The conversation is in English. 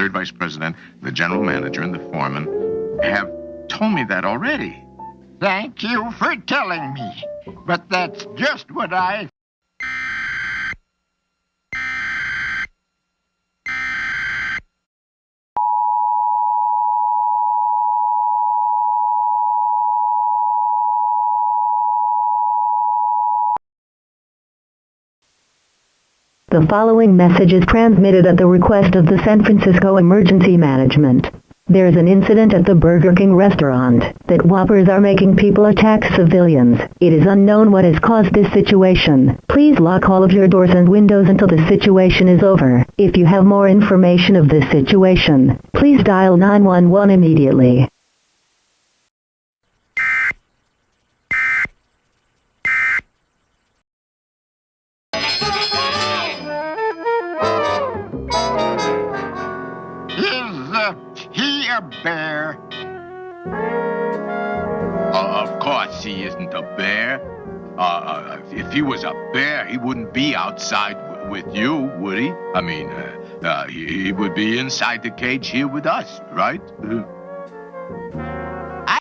third vice president, the general manager, and the foreman have told me that already. Thank you for telling me. But that's just what I... The following message is transmitted at the request of the San Francisco Emergency Management. There is an incident at the Burger King restaurant that whoppers are making people attack civilians. It is unknown what has caused this situation. Please lock all of your doors and windows until the situation is over. If you have more information of this situation, please dial 911 immediately. He a bear? Of course he isn't a bear. If he was a bear, he wouldn't be outside with you, would he? I mean, he would be inside the cage here with us, right?